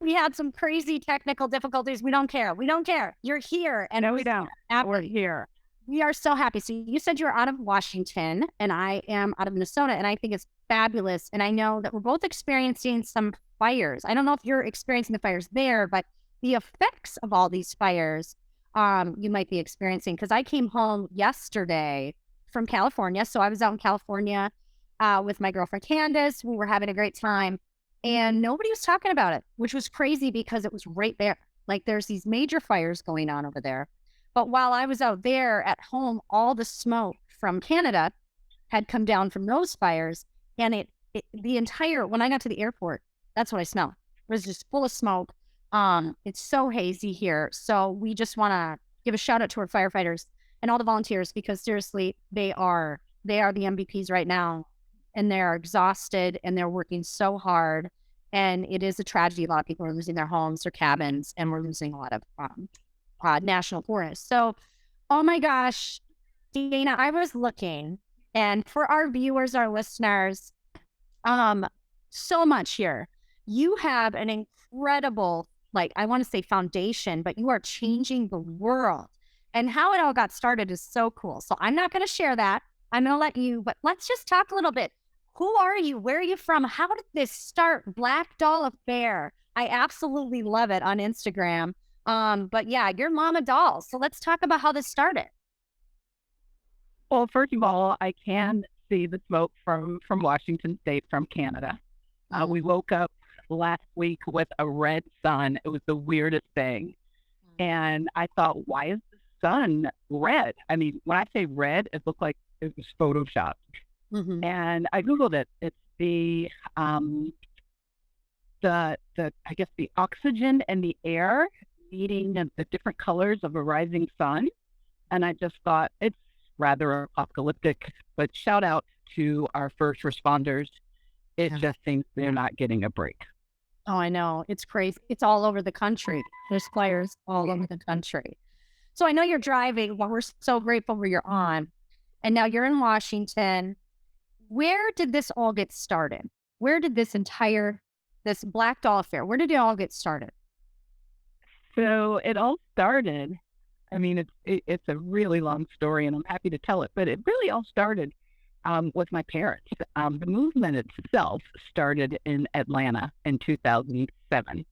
we had some crazy technical difficulties. We don't care. We don't care. You're here. And No, we don't. We're here. we are so happy. So you said you're out of Washington and I am out of Minnesota, and I think it's fabulous. And I know that we're both experiencing some fires. I don't know if you're experiencing the fires there, but the effects of all these fires you might be experiencing. Because I came home yesterday from California. So I was out in California with my girlfriend Candace. We were having a great time and nobody was talking about it, which was crazy because it was right there. Like there's these major fires going on over there. But while I was out there at home, all the smoke from Canada had come down from those fires. And when I got to the airport, that's what I smelled. It was just full of smoke. It's so hazy here. So we just want to give a shout out to our firefighters and all the volunteers, because seriously, they are the MVPs right now, and they're exhausted and they're working so hard. And it is a tragedy. A lot of people are losing their homes, their cabins, and we're losing a lot of national forests. So, oh my gosh, Dana, I was looking, and for our viewers, our listeners, so much here. You have an incredible, like, I want to say foundation, but you are changing the world. And how it all got started is so cool. So I'm not going to share that. I'm going to let you, but let's just talk a little bit. Who are you? Where are you from? How did this start? Black Doll Affair. I absolutely love it on Instagram. But yeah, you're Mama Doll. So let's talk about how this started. Well, first of all, I can see the smoke from Washington State, from Canada. We woke up last week with a red sun. It was the weirdest thing. And I thought, why is the sun red? I mean, when I say red, it looked like it was photoshopped. Mm-hmm. And I Googled it. It's the I guess the oxygen and the air meeting the different colors of a rising sun. And I just thought it's rather apocalyptic, but shout out to our first responders. It just seems they're not getting a break. Oh, I know. It's crazy. It's all over the country. There's fires all over the country. So I know you're driving. Well, we're so grateful where you're on. And now you're in Washington. Where did this all get started? Where did this Black Doll Affair, where did it all get started? So it all started, I mean, it's a really long story and I'm happy to tell it, but it really all started with my parents. The movement itself started in Atlanta in 2007.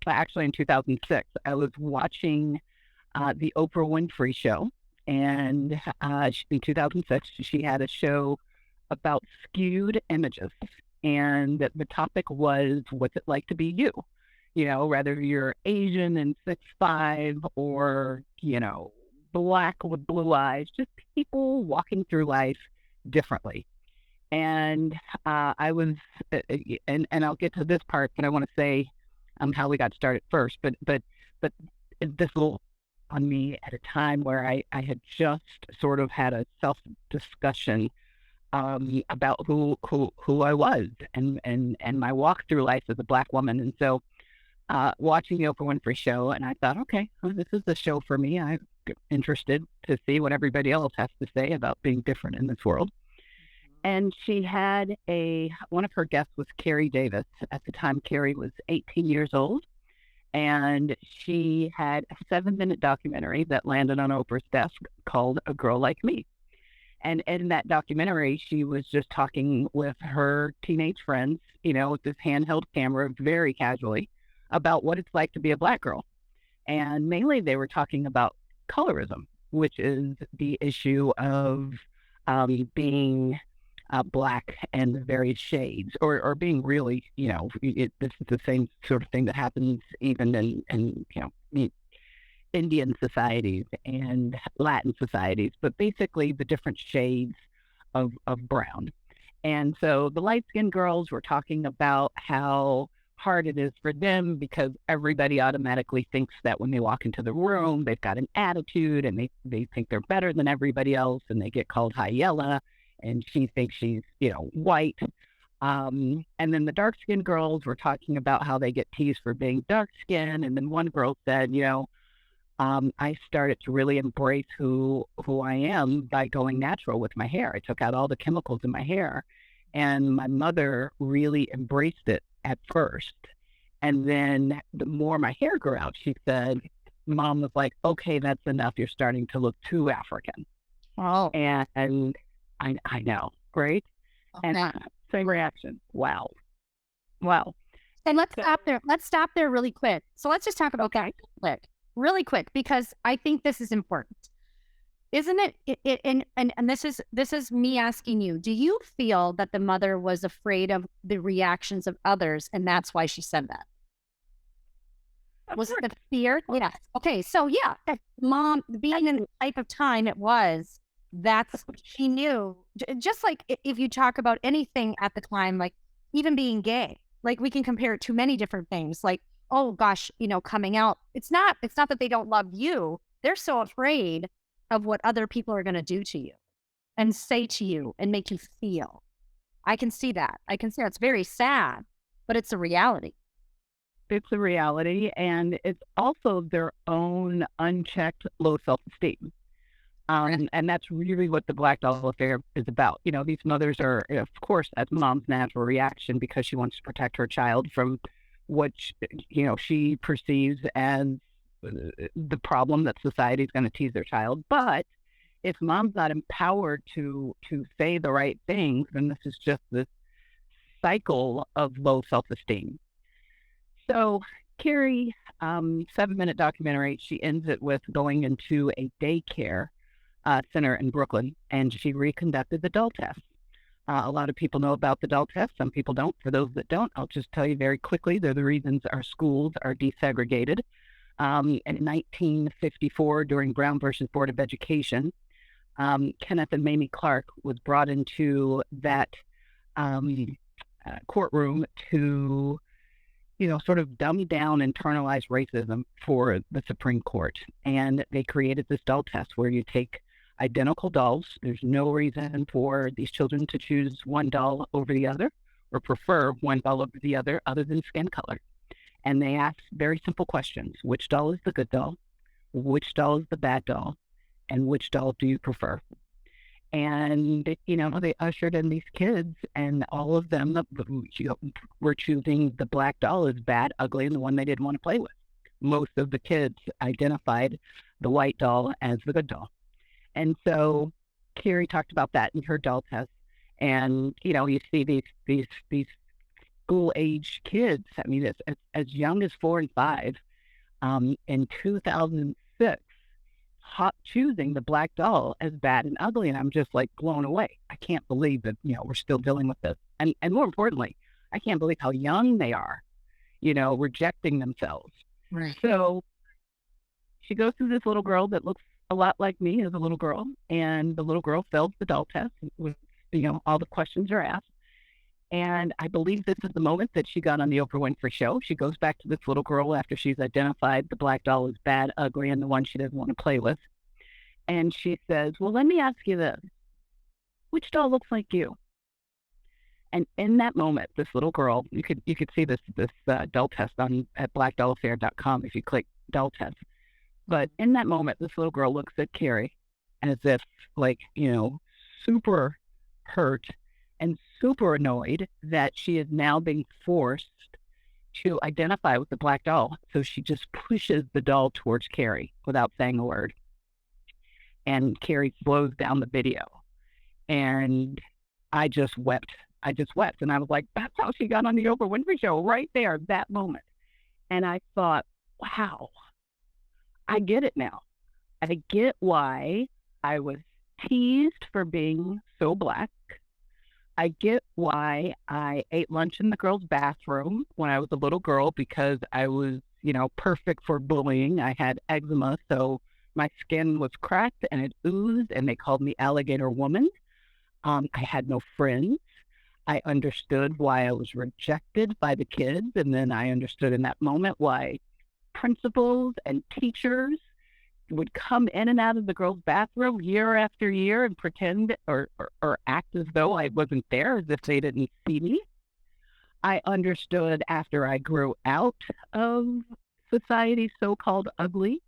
Actually in 2006, I was watching the Oprah Winfrey show, and in 2006, she had a show about skewed images, and the topic was, what's it like to be you? You know, whether you're Asian and 6'5", or, you know, black with blue eyes, just people walking through life differently. And I was, and I'll get to this part, but I want to say how we got started first. But this will on me at a time where I had just sort of had a self-discussion about who I was and my walk through life as a Black woman. And so watching the Oprah Winfrey show, and I thought, okay, well, this is the show for me. I'm interested to see what everybody else has to say about being different in this world. And she had one of her guests was Carrie Davis. At the time, Carrie was 18 years old. And she had a 7-minute documentary that landed on Oprah's desk called A Girl Like Me. And in that documentary, she was just talking with her teenage friends, you know, with this handheld camera, very casually, about what it's like to be a Black girl. And mainly they were talking about colorism, which is the issue of being Black and the various shades, or being really, you know, this is the same sort of thing that happens even in you know, Indian societies and Latin societies, but basically the different shades of brown. And so the light-skinned girls were talking about how hard it is for them because everybody automatically thinks that when they walk into the room, they've got an attitude and they think they're better than everybody else, and they get called high yellow, and she thinks she's, you know, white. And then the dark-skinned girls were talking about how they get teased for being dark-skinned. And then one girl said, you know, I started to really embrace who I am by going natural with my hair. I took out all the chemicals in my hair, and my mother really embraced it at first. And then the more my hair grew out, she said, Mom was like, okay, that's enough. You're starting to look too African. Oh, And I know, right? And okay. same reaction. Wow. Wow. And let's So, stop there. Let's stop there really quick. So let's just talk about okay. that really quick, because I think this is important. Isn't it, and this is me asking you, do you feel that the mother was afraid of the reactions of others and that's why she said that? Of Was it course. the fear? Yes. Okay. So yeah, mom being in the type of time it was, that's she knew. Just like if you talk about anything at the time, like even being gay, like we can compare it to many different things. Like, oh gosh, coming out. It's not that they don't love you. They're so afraid of what other people are going to do to you and say to you and make you feel. I can see that. I can see that. It's very sad, but it's a reality. It's a reality. And it's also their own unchecked low self esteem. And that's really what the Black Doll affair is about. These mothers are, of course, that's mom's natural reaction because she wants to protect her child from what, she perceives as the problem that society is going to tease their child. But if mom's not empowered to say the right things, then this is just this cycle of low self-esteem. So Carrie, 7-minute documentary, she ends it with going into a daycare center in Brooklyn, and she reconducted the doll test. A lot of people know about the doll test. Some people don't. For those that don't, I'll just tell you very quickly. They're the reasons our schools are desegregated. In 1954, during Brown versus Board of Education, Kenneth and Mamie Clark was brought into that courtroom to, sort of dumb down internalized racism for the Supreme Court. And they created this doll test where you take identical dolls. There's no reason for these children to choose one doll over the other or prefer one doll over the other than skin color. And they ask very simple questions. Which doll is the good doll? Which doll is the bad doll? And which doll do you prefer? And, they ushered in these kids, and all of them were choosing the black doll as bad, ugly, and the one they didn't want to play with. Most of the kids identified the white doll as the good doll. And so Carrie talked about that in her doll test. And, you see these school age kids. I mean, it's as young as 4 and 5. In 2006, choosing the black doll as bad and ugly, and I'm just like blown away. I can't believe that we're still dealing with this, and more importantly, I can't believe how young they are, rejecting themselves. Right. So she goes through this little girl that looks a lot like me as a little girl, and the little girl fails the doll test with all the questions are asked. And I believe this is the moment that she got on the Oprah Winfrey Show. She goes back to this little girl after she's identified the black doll as bad, ugly, and the one she doesn't want to play with. And she says, well, let me ask you this. Which doll looks like you? And in that moment, this little girl, you could see this doll test at blackdollaffair.com if you click doll test. But in that moment, this little girl looks at Carrie as if super hurt and super annoyed that she is now being forced to identify with the black doll. So she just pushes the doll towards Carrie without saying a word. And Carrie slows down the video. And I just wept. And I was like, that's how she got on the Oprah Winfrey Show right there, that moment. And I thought, wow, I get it now. I get why I was teased for being so black. I get why I ate lunch in the girls' bathroom when I was a little girl because I was, perfect for bullying. I had eczema, so my skin was cracked and it oozed, and they called me Alligator Woman. I had no friends. I understood why I was rejected by the kids, and then I understood in that moment why principals and teachers would come in and out of the girls' bathroom year after year and pretend or act as though I wasn't there, as if they didn't see me. I understood after I grew out of society's so-called ugly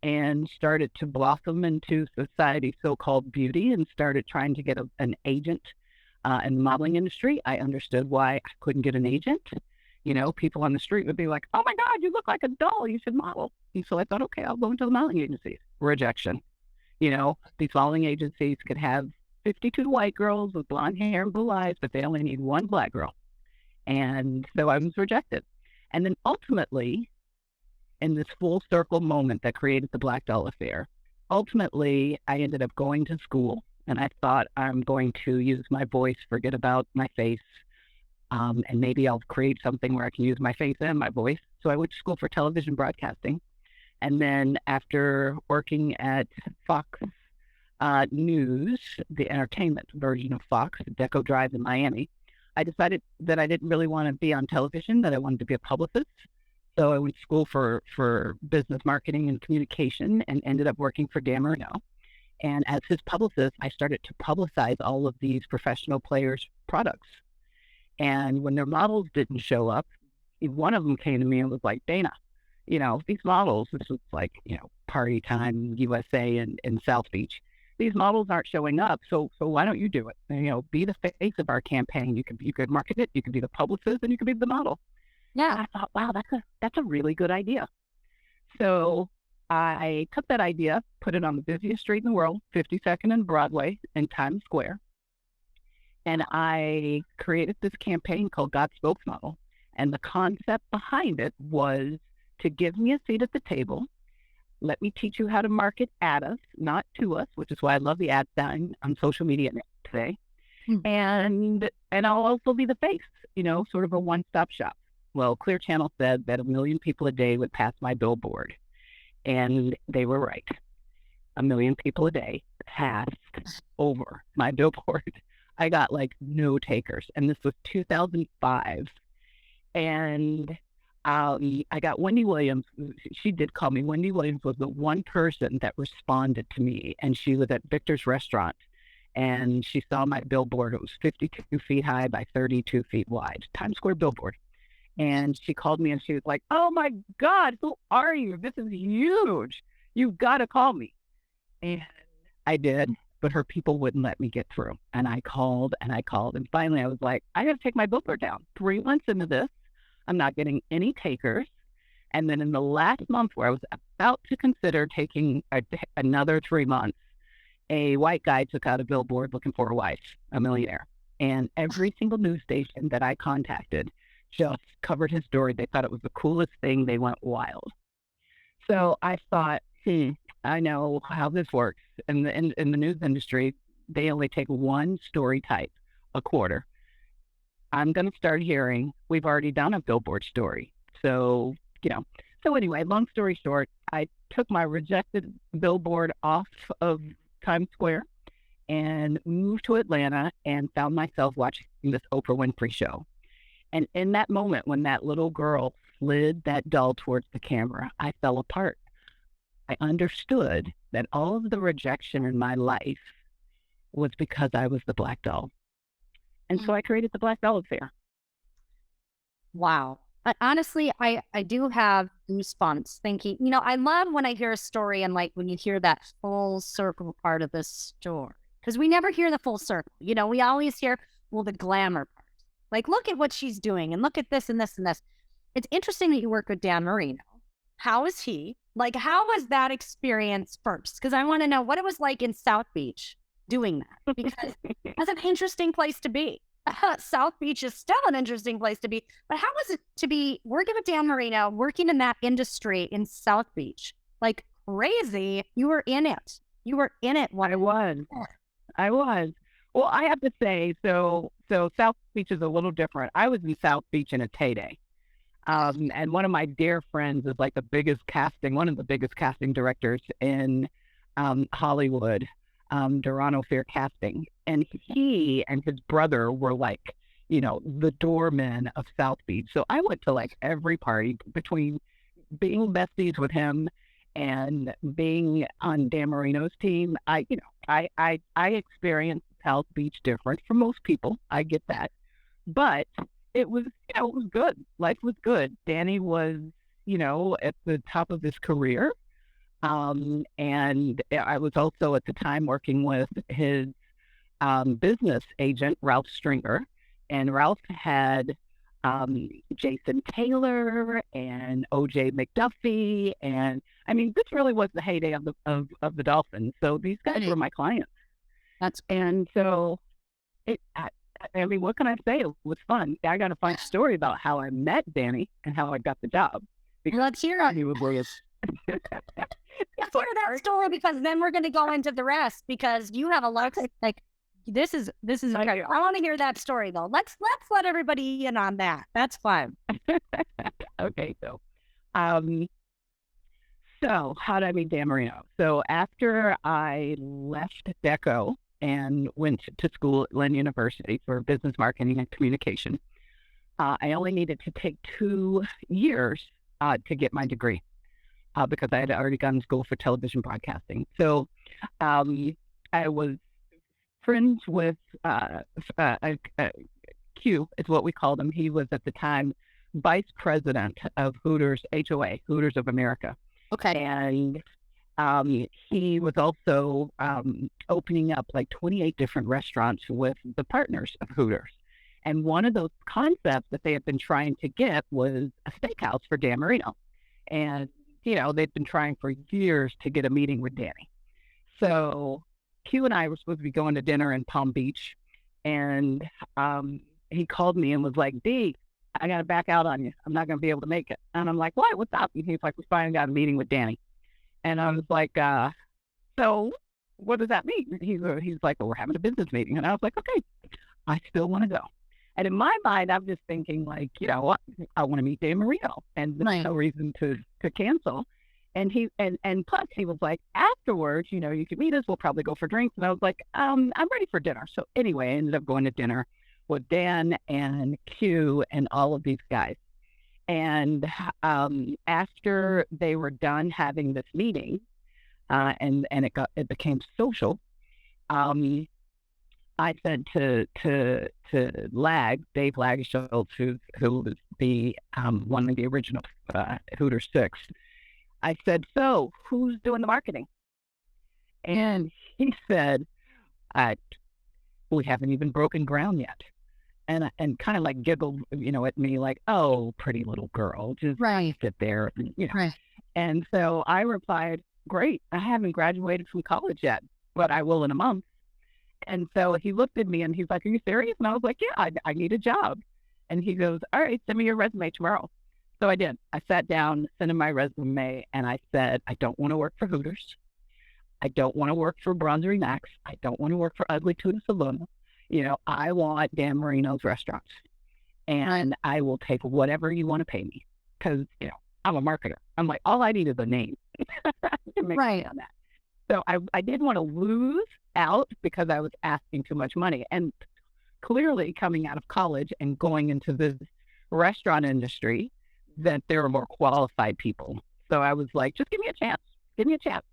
and started to blossom into society's so-called beauty and started trying to get an agent in the modeling industry. I understood why I couldn't get an agent. People on the street would be like, "Oh my God, you look like a doll. You should model." And so I thought, okay, I'll go into the modeling agencies. Rejection. These modeling agencies could have 52 white girls with blonde hair and blue eyes, but they only need one black girl. And so I was rejected. And then ultimately, in this full circle moment that created the Black Doll affair, ultimately, I ended up going to school and I thought I'm going to use my voice, forget about my face, and maybe I'll create something where I can use my face and my voice. So I went to school for television broadcasting. And then after working at Fox News, the entertainment version of Fox, Deco Drive in Miami, I decided that I didn't really want to be on television, that I wanted to be a publicist. So I went to school for business marketing and communication and ended up working for Dan Marino. And as his publicist, I started to publicize all of these professional players' products. And when their models didn't show up, one of them came to me and was like, "Dana, these models," this was like, Party Time USA in South Beach. "These models aren't showing up. So why don't you do it? And, be the face of our campaign. You could market it. You could be the publicist and you could be the model." Yeah. And I thought, wow, that's a really good idea. So I took that idea, put it on the busiest street in the world, 52nd and Broadway in Times Square. And I created this campaign called God Spokesmodel. And the concept behind it was to give me a seat at the table. Let me teach you how to market at us, not to us, which is why I love the ad sign on social media today. And I'll also be the face, sort of a one-stop shop. Well, Clear Channel said that 1 million people a day would pass my billboard. And they were right. 1 million people a day passed over my billboard. I got like no takers. And this was 2005. And I got Wendy Williams. She did call me. Wendy Williams was the one person that responded to me. And she was at Victor's Restaurant. And she saw my billboard. It was 52 feet high by 32 feet wide. Times Square billboard. And she called me and she was like, "Oh my God, who are you? This is huge. You've got to call me." And I did, but her people wouldn't let me get through. And I called and I called. And finally I was like, I got to take my billboard down. 3 months into this, I'm not getting any takers. And then in the last month where I was about to consider taking another 3 months, a white guy took out a billboard looking for a wife, a millionaire. And every single news station that I contacted just covered his story. They thought it was the coolest thing. They went wild. So I thought, I know how this works. In the news industry, they only take one story type a quarter. I'm going to start hearing, we've already done a billboard story. So, So anyway, long story short, I took my rejected billboard off of Times Square and moved to Atlanta and found myself watching this Oprah Winfrey show. And in that moment, when that little girl slid that doll towards the camera, I fell apart. I understood that all of the rejection in my life was because I was the Black Doll. And so I created the Black Doll affair. Wow. Honestly, I do have goosebumps thinking, I love when I hear a story and like when you hear that full circle part of the story, because we never hear the full circle. We always hear, well, the glamour part. Like, look at what she's doing and look at this and this and this. It's interesting that you work with Dan Marino. How is he? Like, how was that experience first? Because I want to know what it was like in South Beach doing that, because that's an interesting place to be. South Beach is still an interesting place to be. But how was it to be working with Dan Marino, working in that industry in South Beach? Like crazy. You were in it. You were in it. I was. Well, I have to say, so South Beach is a little different. I was in South Beach in its heyday. And one of my dear friends is like one of the biggest casting directors in Hollywood, Durano Fair Casting. And he and his brother were like, the doormen of South Beach. So I went to like every party between being besties with him and being on Dan Marino's team. I experienced South Beach different from most people. I get that. But it was good. Life was good. Danny was, at the top of his career. And I was also at the time working with his business agent, Ralph Stringer. And Ralph had Jason Taylor and OJ McDuffie. And I mean, this really was the heyday of the Dolphins. So these guys were my clients. That's And so I mean, what can I say? It was fun. I got to find a story about how I met Danny and how I got the job. Let's hear it. He was Let's hear that story, because then we're going to go into the rest, because you have a lot of, like, this is okay. I want to hear that story though. Let's let everybody in on that. That's fun. Okay, so how did I meet Dan Marino? So after I left Deco and went to school at Lynn University for business marketing and communication, I only needed to take 2 years to get my degree because I had already gone to school for television broadcasting. So I was friends with Q, is what we called him. He was at the time vice president of Hooters, HOA, Hooters of America. Okay. And he was also opening up like 28 different restaurants with the partners of Hooters. And one of those concepts that they had been trying to get was a steakhouse for Dan Marino. And, you know, they'd been trying for years to get a meeting with Danny. So Q and I were supposed to be going to dinner in Palm Beach. And he called me and was like, D, I got to back out on you. I'm not going to be able to make it. And I'm like, what? What's up? And he's like, we finally got a meeting with Danny. And I was like, so what does that mean? He's like, well, we're having a business meeting. And I was like, okay, I still want to go. And in my mind, I'm just thinking like, you know, I want to meet Dan Marino, and there's no reason to cancel. And and plus he was like, afterwards, you know, you can meet us. We'll probably go for drinks. And I was like, I'm ready for dinner. So anyway, I ended up going to dinner with Dan and Q and all of these guys. And after they were done having this meeting, and it became social, I said to Dave Schultz, who was the one of the original Hooters 6. I said, so who's doing the marketing? And he said, we haven't even broken ground yet. And kind of like giggled, you know, at me like, oh, pretty little girl, just sit there, you know. Right. And so I replied, great, I haven't graduated from college yet, but I will in a month. And so he looked at me and he's like, are you serious? And I was like, yeah, I need a job. And he goes, all right, send me your resume tomorrow. So I did. I sat down, sent him my resume, and I said, I don't want to work for Hooters. I don't want to work for Bronzery Max. I don't want to work for Ugly Tuna Saloon. You know, I want Dan Marino's restaurants, and I will take whatever you want to pay me, because, you know, I'm a marketer. I'm like, all I need is a name to make money on that. So I didn't want to lose out because I was asking too much money. And clearly coming out of college and going into the restaurant industry, that there were more qualified people. So I was like, just give me a chance. Give me a chance.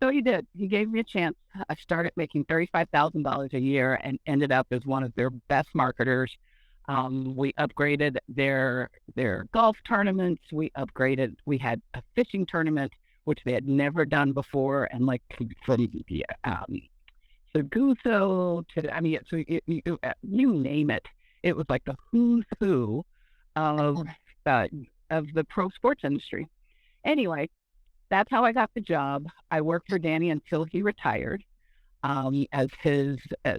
So he did. He gave me a chance. I started making $35,000 a year and ended up as one of their best marketers. We upgraded their golf tournaments. We had a fishing tournament, which they had never done before. And like from Seguso to, I mean, so you name it. It was like the who's who of the pro sports industry. Anyway, that's how I got the job. I worked for Danny until he retired. As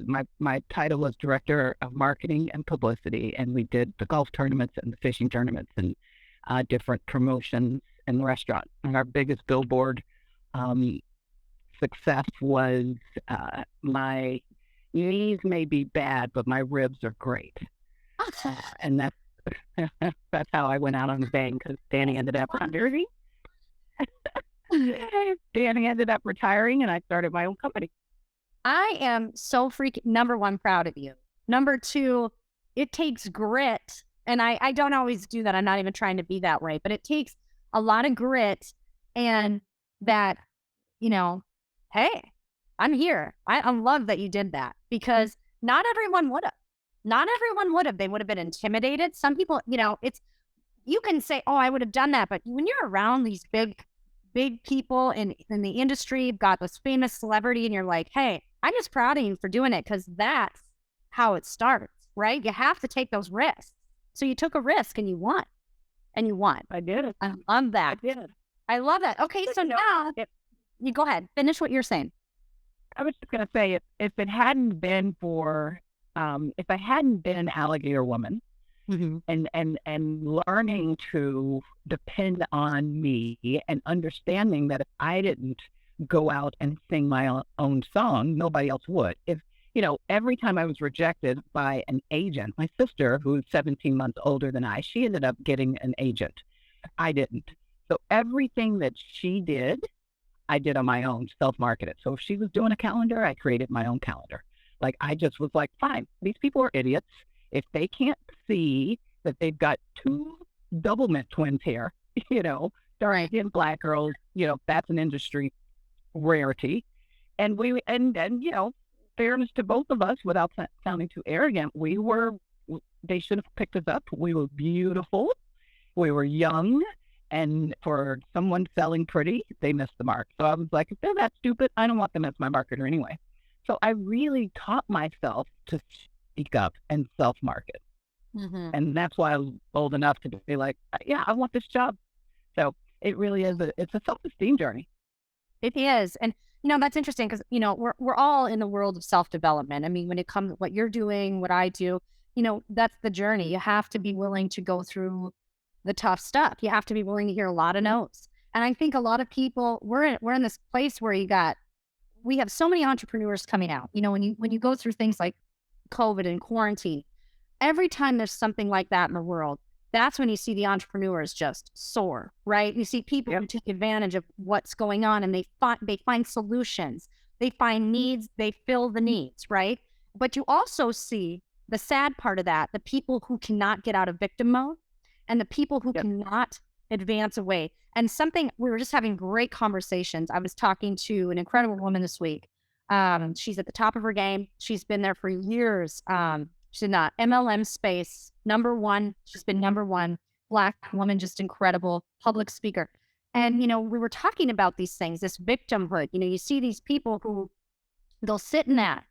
my title was director of marketing and publicity, and we did the golf tournaments and the fishing tournaments and different promotions in the restaurant. And our biggest billboard success was my knees may be bad, but my ribs are great. And that's how I went out on the bang, because Danny ended up retiring. Danny ended up retiring, and I started my own company. I am so freaking, number one, proud of you. Number two, it takes grit. And I don't always do that. I'm not even trying to be that way, but it takes a lot of grit, and that, you know, hey, I'm here. I love that you did that, because not everyone would have. Not everyone would have. They would have been intimidated. Some people, you know, you can say, oh, I would have done that. But when you're around these big people in the industry, you've got this famous celebrity, and you're like, hey, I'm just proud of you for doing it, because that's how it starts, right? You have to take those risks. So you took a risk and you won. And you won. I did it. I love that. I did it. I love that. Okay, so now you go ahead. Finish what you're saying. I was just going to say, if it hadn't been for, if I hadn't been an alligator woman and learning to depend on me and understanding that if I didn't go out and sing my own song, nobody else would. If, every time I was rejected by an agent, my sister, who's 17 months older than I, she ended up getting an agent. I didn't. So everything that she did, I did on my own, self-marketed. So if she was doing a calendar, I created my own calendar. Like, I just was like, fine, these people are idiots. If they can't see that they've got two double mint twins here, dark skinned Black girls, that's an industry rarity. And fairness to both of us, without sounding too arrogant, they should have picked us up. We were beautiful. We were young. And for someone selling pretty, they missed the mark. So I was like, if they're that stupid, I don't want them as my marketer anyway. So I really taught myself to speak up and self-market. And that's why I was old enough to be like, yeah, I want this job. So it really is it's a self-esteem journey. It is. And, that's interesting because, we're all in the world of self-development. I mean, when it comes to what you're doing, what I do, that's the journey. You have to be willing to go through the tough stuff. You have to be willing to hear a lot of no's. And I think a lot of people, we're in this place where we have so many entrepreneurs coming out. When you go through things like COVID and quarantine, every time there's something like that in the world, that's when you see the entrepreneurs just soar, right? You see people who take advantage of what's going on and they find solutions, they find needs, they fill the needs, right? But you also see the sad part of that, the people who cannot get out of victim mode and the people who cannot advance away. And we were just having great conversations. I was talking to an incredible woman this week. She's at the top of her game. She's been there for years. She's in the MLM space, number one. She's been number one. Black woman, just incredible, public speaker. And, we were talking about these things, this victimhood. You see these people who they'll sit in that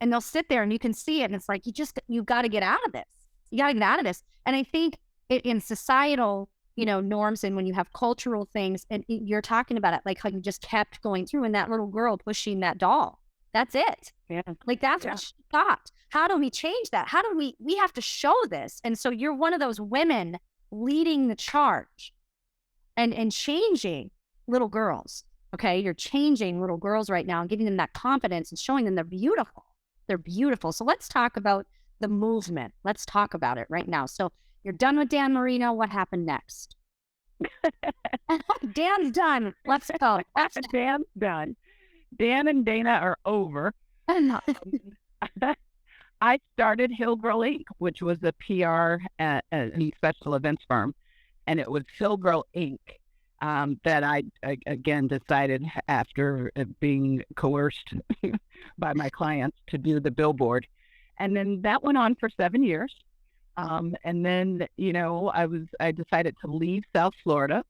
and they'll sit there and you can see it. And it's like, you got to get out of this. You got to get out of this. And I think in societal, norms and when you have cultural things and you're talking about it, like how you just kept going through and that little girl pushing that doll. That's it. Yeah. Like that's what she thought. How do we change that? How do we have to show this? And so you're one of those women leading the charge and changing little girls. Okay. You're changing little girls right now and giving them that confidence and showing them they're beautiful. They're beautiful. So let's talk about the movement. Let's talk about it right now. So you're done with Dan Marino. What happened next? Dan's done. Let's go. Dan's done. Dan and Dana are over. I started Hillgirl Inc., which was a PR and special events firm. And it was Hillgirl Inc. That I again decided after being coerced by my clients to do the billboard. And then that went on for 7 years. And then, I decided to leave South Florida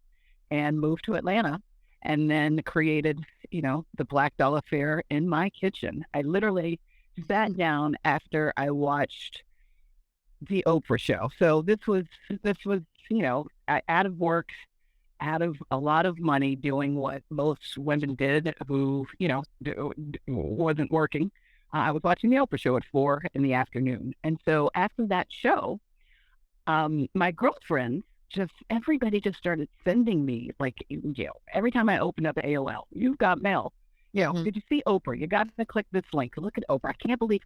and move to Atlanta and then created, the Black Doll Affair in my kitchen. I literally sat down after I watched the Oprah show. So this was, out of work, out of a lot of money doing what most women did who, wasn't working. I was watching the Oprah show at 4 p.m. And so after that show, my girlfriends, everybody just started sending me, like, every time I opened up AOL, you've got mail. Did you see Oprah? You got to click this link. Look at Oprah. I can't believe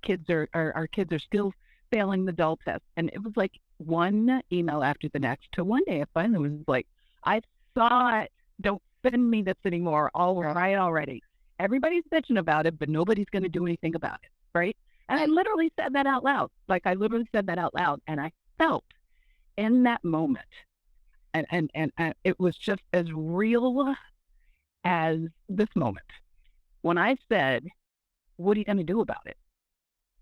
our kids are still failing the doll test. And it was like one email after the next till one day I finally was like, I saw it. Don't send me this anymore. All right already. Everybody's bitching about it, but nobody's going to do anything about it, right? And I literally said that out loud. And I felt in that moment, and it was just as real as this moment. When I said, what are you going to do about it?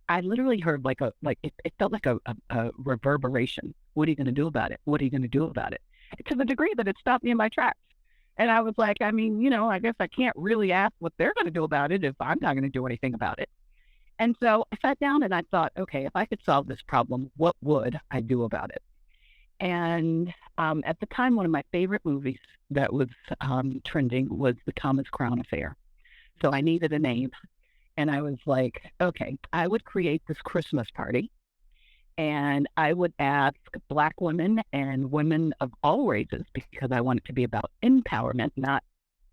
I literally heard it felt like a reverberation. What are you going to do about it? What are you going to do about it? To the degree that it stopped me in my tracks. And I was like, I guess I can't really ask what they're going to do about it if I'm not going to do anything about it. And so I sat down and I thought, okay, if I could solve this problem, what would I do about it? And at the time, one of my favorite movies that was trending was The Thomas Crown Affair. So I needed a name. And I was like, okay, I would create this Christmas party and I would ask Black women and women of all races, because I want it to be about empowerment, not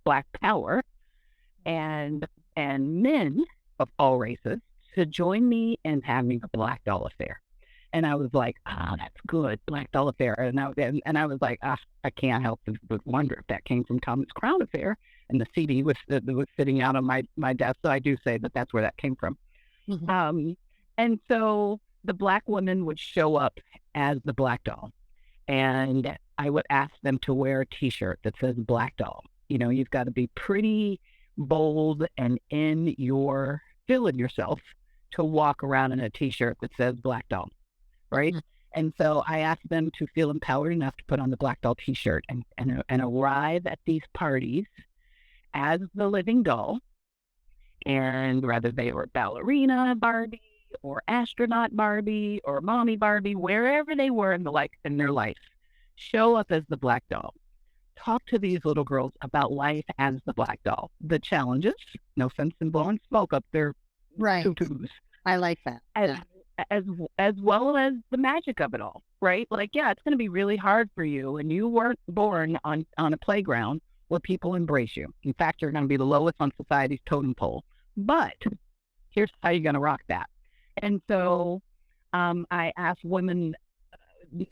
Black power, and men of all races to join me in having a Black doll affair. And I was like, that's good, Black doll affair. And I was like, I can't help but wonder if that came from Thomas Crown Affair. And the CD was sitting out on my desk. So I do say that that's where that came from. Mhm. And so the Black women would show up as the Black doll. And I would ask them to wear a T-shirt that says Black doll. You know, you've got to be pretty bold and feeling yourself to walk around in a T-shirt that says Black doll, right? Mhm. And so I asked them to feel empowered enough to put on the Black doll T-shirt and arrive at these parties as the living doll. And whether they were ballerina Barbie or astronaut Barbie or mommy Barbie, wherever they were in their life, show up as the Black doll. Talk to these little girls about life as the Black doll. The challenges, no sense in blowing smoke up their Right. tutus, I like that. as Yeah. as well as the magic of it all, right? Like, yeah, it's going to be really hard for you, and you weren't born on a playground where people embrace you. In fact, you're going to be the lowest on society's totem pole. But here's how you're going to rock that. And so I asked women,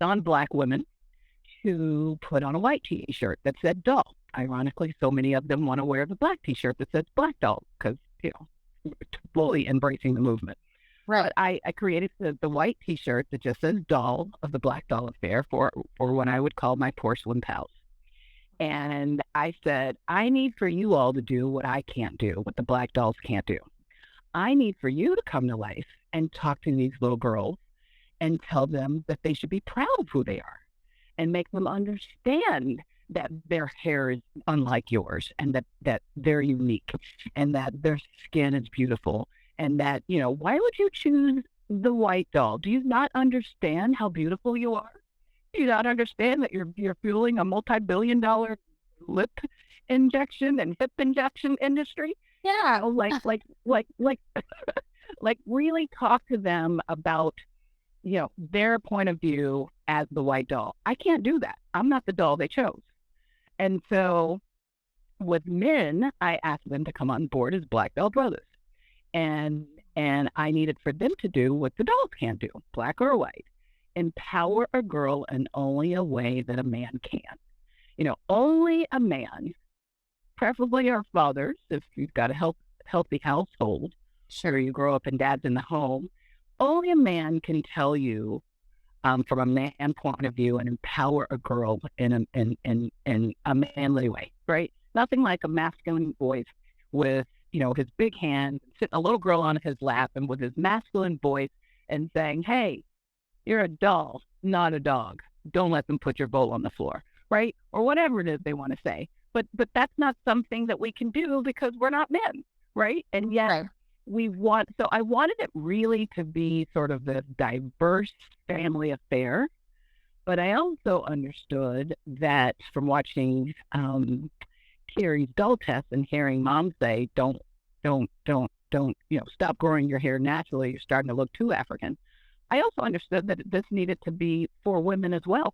non-Black women, to put on a white T-shirt that said doll. Ironically, so many of them want to wear the Black T-shirt that says Black doll because, fully embracing the movement. Right. But I created the white T-shirt that just says doll of the Black doll affair for what I would call my porcelain pals. And I said, I need for you all to do what I can't do, what the Black dolls can't do. I need for you to come to life and talk to these little girls and tell them that they should be proud of who they are and make them understand that their hair is unlike yours and that they're unique and that their skin is beautiful and that, why would you choose the white doll? Do you not understand how beautiful you are? Do you not understand that you're fueling a multi-billion-dollar lip injection and hip injection industry? Yeah. Like really talk to them about, their point of view as the white doll. I can't do that. I'm not the doll they chose. And so with men, I asked them to come on board as Black doll brothers. And I needed for them to do what the dolls can't do, Black or white. Empower a girl in only a way that a man can. Only a man, preferably our fathers, if you've got a healthy household, sure, you grow up and dad's in the home, only a man can tell you from a man point of view and empower a girl in a manly way, right? Nothing like a masculine voice with, his big hand, sitting a little girl on his lap and with his masculine voice and saying, hey, you're a doll, not a dog. Don't let them put your bowl on the floor, right? Or whatever it is they want to say. But that's not something that we can do because we're not men, right? And yet so I wanted it really to be sort of this diverse family affair. But I also understood that from watching Carrie's doll test and hearing mom say, don't, stop growing your hair naturally. You're starting to look too African. I also understood that this needed to be for women as well,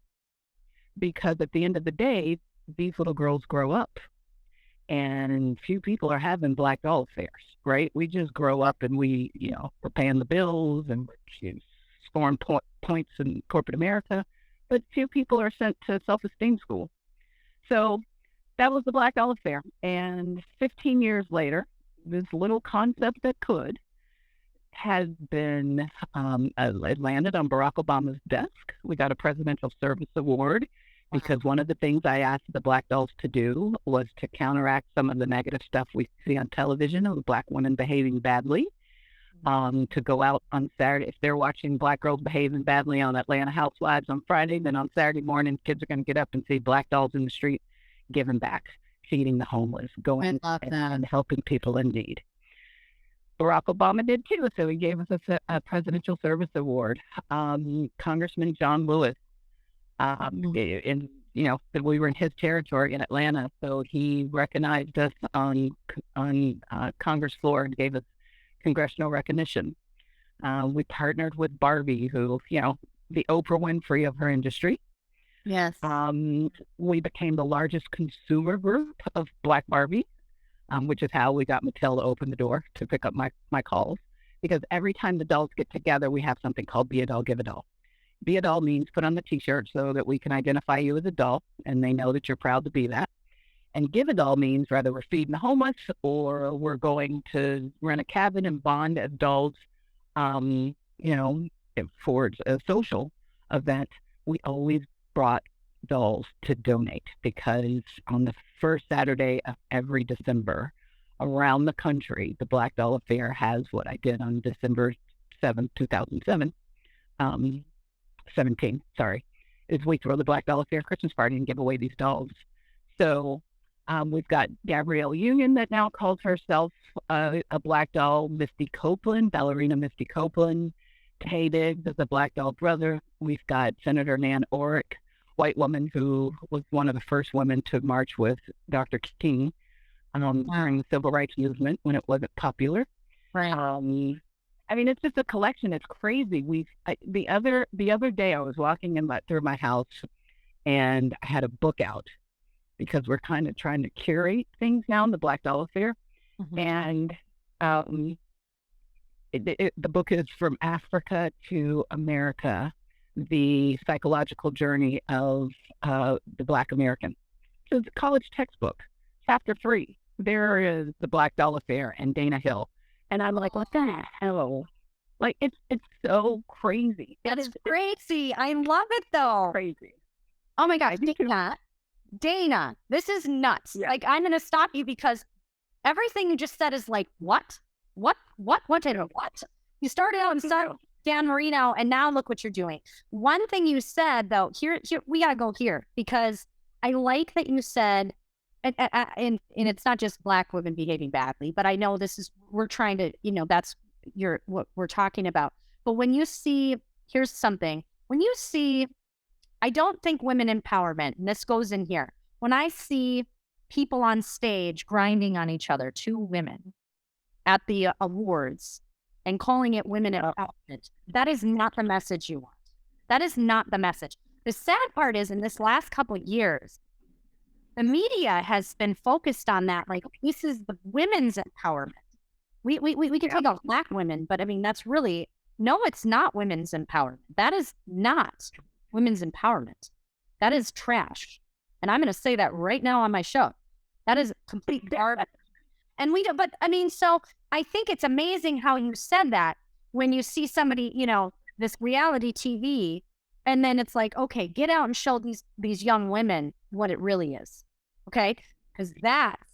because at the end of the day, these little girls grow up and few people are having Black doll affairs, right? We just grow up and we're paying the bills and we're scoring points in corporate America, but few people are sent to self-esteem school. So that was the Black doll affair. And 15 years later, this little concept that could has been it landed on Barack Obama's desk. We got a Presidential Service Award because one of the things I asked the Black dolls to do was to counteract some of the negative stuff we see on television of Black women behaving badly. To go out on Saturday, if they're watching Black girls behaving badly on Atlanta Housewives on Friday, then on Saturday morning, kids are going to get up and see Black dolls in the street giving back, feeding the homeless, going and helping people in need. Barack Obama did too, so he gave us a Presidential Service Award. Congressman John Lewis In that we were in his territory in Atlanta, so he recognized us on Congress floor and gave us congressional recognition. We partnered with Barbie, who the Oprah Winfrey of her industry. Yes. We became the largest consumer group of Black Barbie, which is how we got Mattel to open the door to pick up my calls. Because every time the dolls get together, we have something called Be a Doll, Give a Doll. Be a doll means put on the t-shirt so that we can identify you as a doll and they know that you're proud to be that. And give a doll means whether we're feeding the homeless or we're going to rent a cabin and bond as dolls, um, you know, for a social event, we always brought dolls to donate because on the first Saturday of every December around the country, the Black Doll Affair has what I did on December 2007. 17, sorry, is we throw the Black Doll Affair Christmas party and give away these dolls. So we've got Gabrielle Union that now calls herself a Black Doll, Misty Copeland, ballerina Misty Copeland, Tay Diggs is a Black Doll brother. We've got Senator Nan Orrick, white woman who was one of the first women to march with Dr. King during the Civil Rights Movement when it wasn't popular. Right. I mean, it's just a collection. It's crazy. The other day I was walking through my house and I had a book out because we're kind of trying to curate things now in the Black Doll Affair. Mm-hmm. And the book is From Africa to America, the psychological journey of the Black American. So it's a college textbook. Chapter 3, there is the Black Doll Affair and Dana Hill. And I'm like, what the hell? Like, it's so crazy. That is crazy. I love it, though. Crazy. Oh, my gosh. Dana, this is nuts. Yeah. Like, I'm going to stop you because everything you just said is like, what? What? You started out and said Dan Marino, and now look what you're doing. One thing you said, though, here we got to go here because I like that you said, and it's not just Black women behaving badly, but I know we're trying to, that's what we're talking about. But when you see, here's something, I don't think women empowerment, and this goes in here. When I see people on stage grinding on each other, 2 women at the awards and calling it women empowerment, that is not the message you want. That is not the message. The sad part is in this last couple of years, the media has been focused on that. Like, this is the women's empowerment. We can talk about Black women, but I mean, that's really, no, it's not women's empowerment. That is not women's empowerment. That is trash. And I'm going to say that right now on my show. That is complete garbage. And but I mean, so I think it's amazing how you said that when you see somebody, this reality TV, and then it's like, okay, get out and show these young women what it really is. Okay? Because that's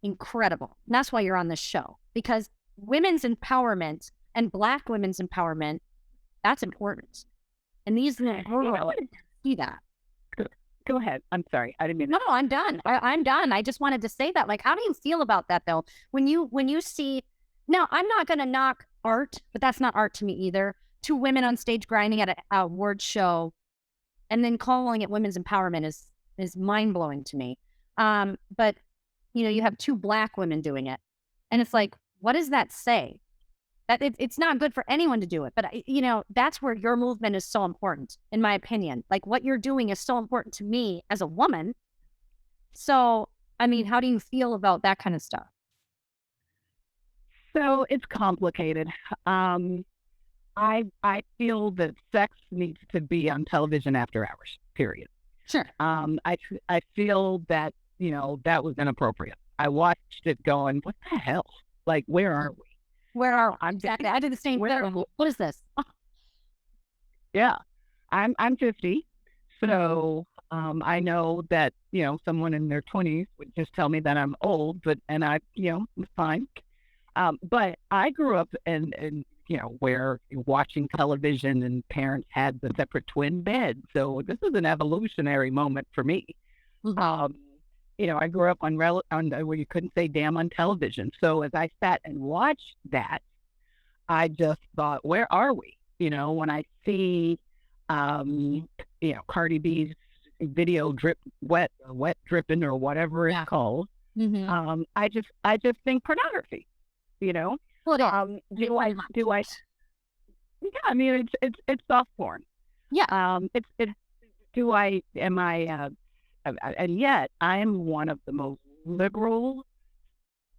incredible. And that's why you're on this show. Because women's empowerment and Black women's empowerment, that's important. And these men see that. Go ahead. I'm sorry. I didn't mean. No, I'm done. I'm done. I just wanted to say that. Like, how do you feel about that, though? When you see, now, I'm not going to knock art, but that's not art to me either. 2 women on stage grinding at an award show and then calling it women's empowerment is mind-blowing to me. But, you have 2 Black women doing it. And it's like, what does that say? That it's not good for anyone to do it. But, that's where your movement is so important, in my opinion. Like, what you're doing is so important to me as a woman. So, I mean, how do you feel about that kind of stuff? So it's complicated. I feel that sex needs to be on television after hours, period. Sure. I feel that, that was inappropriate. I watched it going, what the hell? Like, where are we? Where are we? Exactly. I did the same thing. What is this? Yeah. I'm 50. So I know that, someone in their 20s would just tell me that I'm old, and I, fine. But I grew up in where watching television and parents had the separate twin beds. So this is an evolutionary moment for me. Mm-hmm. I grew up on where you couldn't say damn on television. So as I sat and watched that, I just thought, where are we? When I see Cardi B's video wet dripping or whatever it's called. Mm-hmm. I just think pornography, you know. Well, Do I yeah, I mean it's soft porn. yeah. It's do I am I and yet I am one of the most liberal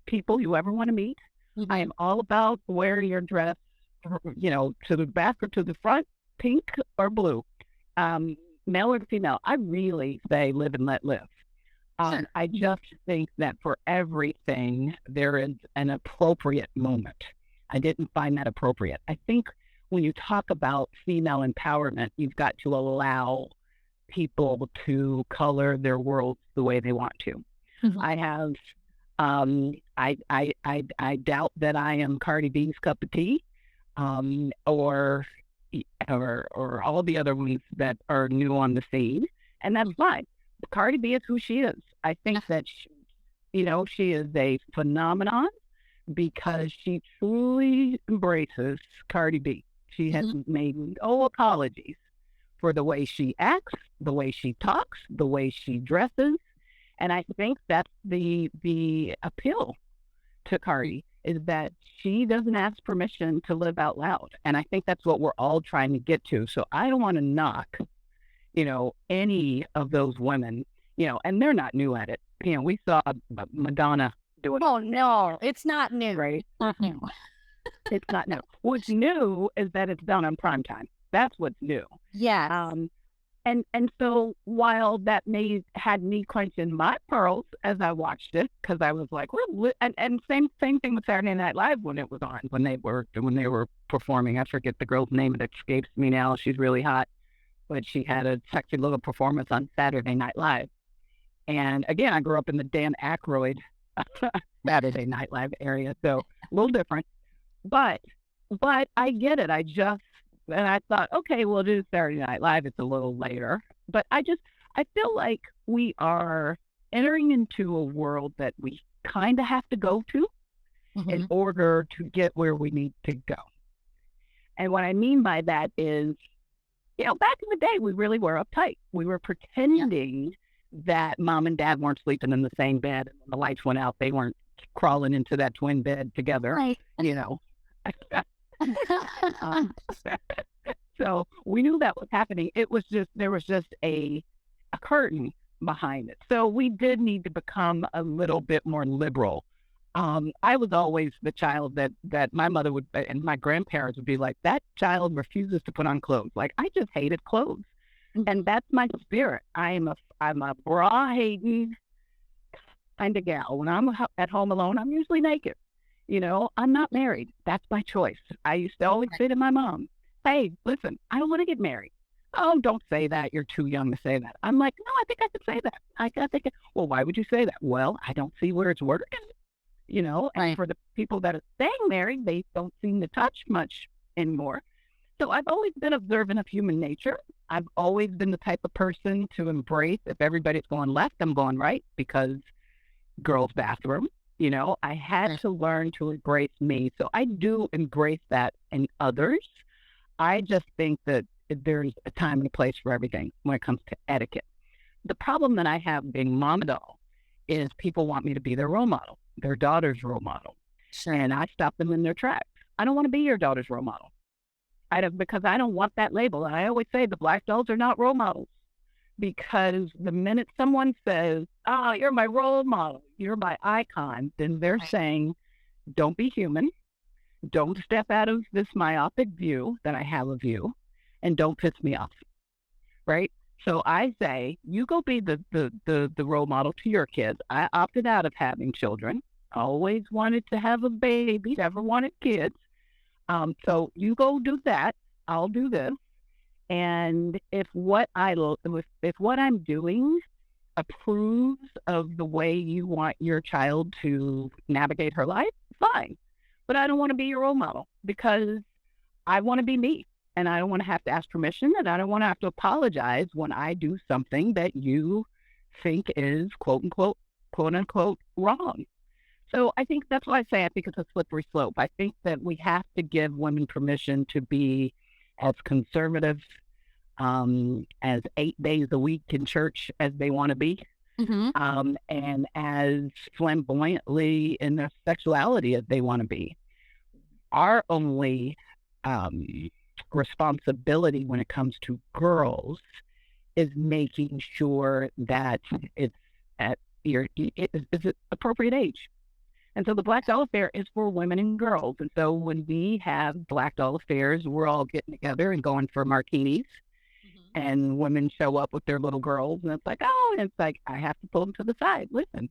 people you ever want to meet. Mm-hmm. I am all about wear your dress, to the back or to the front, pink or blue, male or female. I really say live and let live. Sure. I just think that for everything, there is an appropriate moment. I didn't find that appropriate. I think when you talk about female empowerment, you've got to allow people to color their worlds the way they want to. Mm-hmm. I have, I doubt that I am Cardi B's cup of tea, or all the other ones that are new on the scene, and that's fine. Cardi B is who she is. I think that she is a phenomenon because she truly embraces Cardi B. She has made no apologies for the way she acts, the way she talks, the way she dresses. And I think that's the appeal to Cardi, is that she doesn't ask permission to live out loud. And I think that's what we're all trying to get to. So I don't want to knock, any of those women, and they're not new at it. We saw Madonna do it. Oh, no, it's not new. Right? Not new. It's not new. What's new is that it's done on prime time. That's what's new. Yeah. And so while that had me clenching my pearls as I watched it, because I was like, and same thing with Saturday Night Live when it was on, when they were performing. I forget the girl's name; it escapes me now. She's really hot, but she had a sexy little performance on Saturday Night Live. And again, I grew up in the Dan Aykroyd Saturday Night Live area, so a little different. But I get it. And I thought, okay, we'll do Saturday Night Live. It's a little later. But I feel like we are entering into a world that we kind of have to go to in order to get where we need to go. And what I mean by that is, back in the day, we really were uptight. We were pretending that mom and dad weren't sleeping in the same bed. And when the lights went out, they weren't crawling into that twin bed together, Right. So we knew that was happening. There was just a curtain behind it. So we did need to become a little bit more liberal. I was always the child that my mother would and my grandparents would be like, that child refuses to put on clothes. Like, I just hated clothes. And that's my spirit. I'm a bra hating kind of gal. When I'm at home alone, I'm usually naked. I'm not married. That's my choice. I used to always say to my mom, hey, listen, I don't want to get married. Oh, don't say that. You're too young to say that. I'm like, no, I think I could say that. Well, why would you say that? Well, I don't see where it's working. And for the people that are staying married, they don't seem to touch much anymore. So I've always been observant of human nature. I've always been the type of person to embrace, if everybody's going left, I'm going right, because girls' bathroom. I had to learn to embrace me. So I do embrace that in others. I just think that there's a time and a place for everything when it comes to etiquette. The problem that I have being mom doll is people want me to be their role model, their daughter's role model. Sure. And I stop them in their tracks. I don't want to be your daughter's role model. Because I don't want that label. And I always say the black dolls are not role models. Because the minute someone says, oh, you're my role model, you're my icon, then they're saying, don't be human. Don't step out of this myopic view that I have of you, and don't piss me off. Right? So I say, you go be the role model to your kids. I opted out of having children. Always wanted to have a baby, never wanted kids. So you go do that. I'll do this. And if what I'm doing approves of the way you want your child to navigate her life, fine. But I don't want to be your role model, because I want to be me, and I don't want to have to ask permission, and I don't want to have to apologize when I do something that you think is quote unquote wrong. So I think that's why I say I think it's a slippery slope. I think that we have to give women permission to be as conservative as 8 days a week in church as they want to be, Mm-hmm. and as flamboyantly in their sexuality as they want to be. Our only um, responsibility when it comes to girls is making sure that it's at it's at appropriate age. And so the Black Doll Affair is for women and girls. And so when we have Black Doll Affairs, we're all getting together and going for martinis, Mm-hmm. and women show up with their little girls, and it's like, oh, and it's like, I have to pull them to the side. Listen,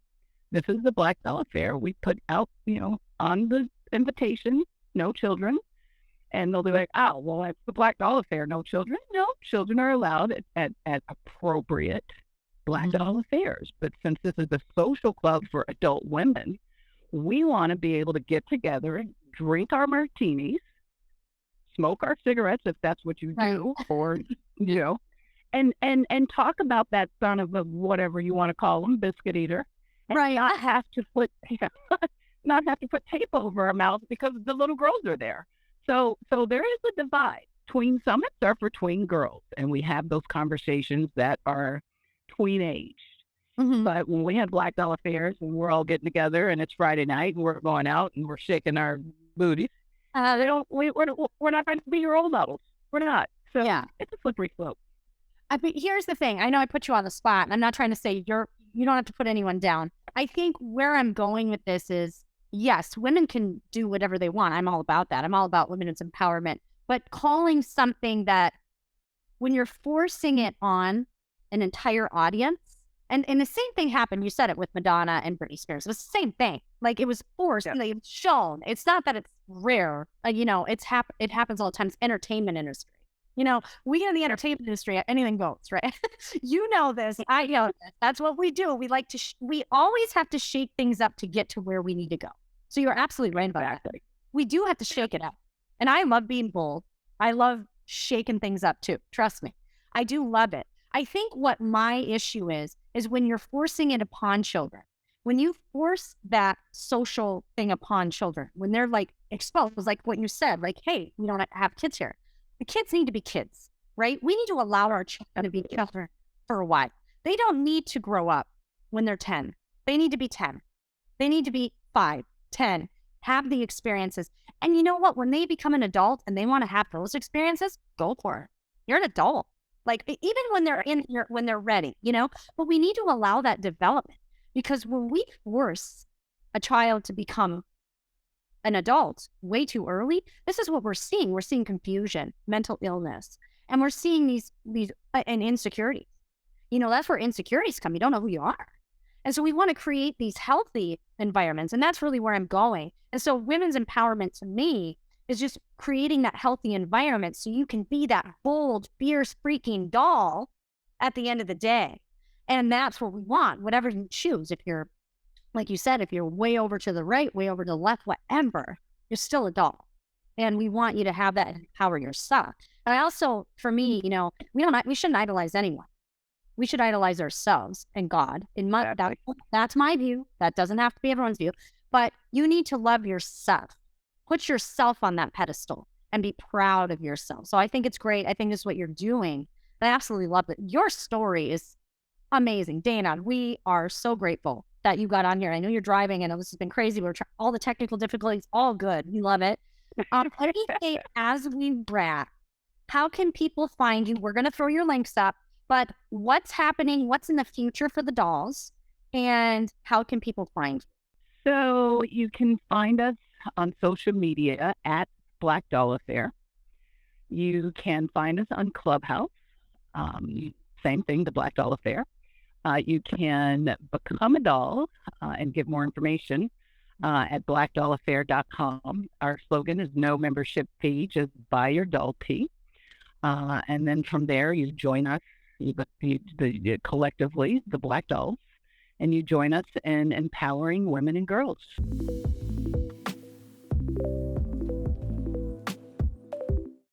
this is the Black Doll Affair. We put out, on the invitation, no children. And they'll be like, oh, well, it's the Black Doll Affair, no children. No, children are allowed at appropriate Black Mm-hmm. Doll Affairs. But since this is a social club for adult women, we want to be able to get together and drink our martinis, smoke our cigarettes if that's what you Right. do, or, and talk about that son of a whatever you want to call him, biscuit eater, and Right. not have to put not have to put tape over our mouths because the little girls are there. So there is a divide. Tween summits are for tween girls, and we have those conversations that are tween aged. Mm-hmm. But when we have Black Doll Affairs and we're all getting together and it's Friday night and we're going out and we're shaking our booties, they don't. We're not going to be your role models. We're not. So Yeah. it's a slippery slope. But here's the thing. I know I put you on the spot, and I'm not trying to say you don't have to put anyone down. I think where I'm going with this is, yes, women can do whatever they want. I'm all about that. I'm all about women's empowerment. But calling something that, when you're forcing it on an entire audience, and the same thing happened. You said it with Madonna and Britney Spears. It was the same thing. Like, it was forced, Yeah. and it was shown. It's not that it's rare. It happens all the time. It's entertainment industry. We in the entertainment industry, anything goes, right? You know this. I know this. That's what we do. We like to, we always have to shake things up to get to where we need to go. So you're absolutely right about that. Exactly. We do have to shake it up. And I love being bold. I love shaking things up too. Trust me. I do love it. I think what my issue is when you're forcing it upon children. When you force that social thing upon children, when they're like exposed, like what you said, like, hey, we don't have kids here. The kids need to be kids, right? We need to allow our children to be children for a while. They don't need to grow up when they're 10. They need to be 10. They need to be 5, 10, have the experiences. And you know what? When they become an adult and they want to have those experiences, go for it. You're an adult. Like, even when they're when they're ready, but we need to allow that development, because when we force a child to become an adult way too early, this is what we're seeing. We're seeing confusion, mental illness, and we're seeing these and insecurities. That's where insecurities come. You don't know who you are. And so we want to create these healthy environments. And that's really where I'm going. And so women's empowerment to me is just creating that healthy environment so you can be that bold, fierce, freaking doll at the end of the day. And that's what we want, whatever you choose. If you're, like you said, if you're way over to the right, way over to the left, whatever, you're still a doll. And we want you to have that and empower yourself. And I also, for me, we shouldn't idolize anyone. We should idolize ourselves and God. That's my view. That doesn't have to be everyone's view. But you need to love yourself. Put yourself on that pedestal and be proud of yourself. So I think it's great. I think this is what you're doing. I absolutely love it. Your story is amazing. Dana, we are so grateful that you got on here. I know you're driving. I know this has been crazy. All the technical difficulties, all good. We love it. As we wrap, how can people find you? We're going to throw your links up, but what's happening? What's in the future for the dolls? And how can people find you? So you can find us on social media at Black Doll Affair. You can find us on Clubhouse. Same thing, the Black Doll Affair. You can become a doll and get more information at blackdollaffair.com. Our slogan is no membership fee, just buy your doll tea. And then from there, you join us collectively, the Black Dolls, and you join us in empowering women and girls.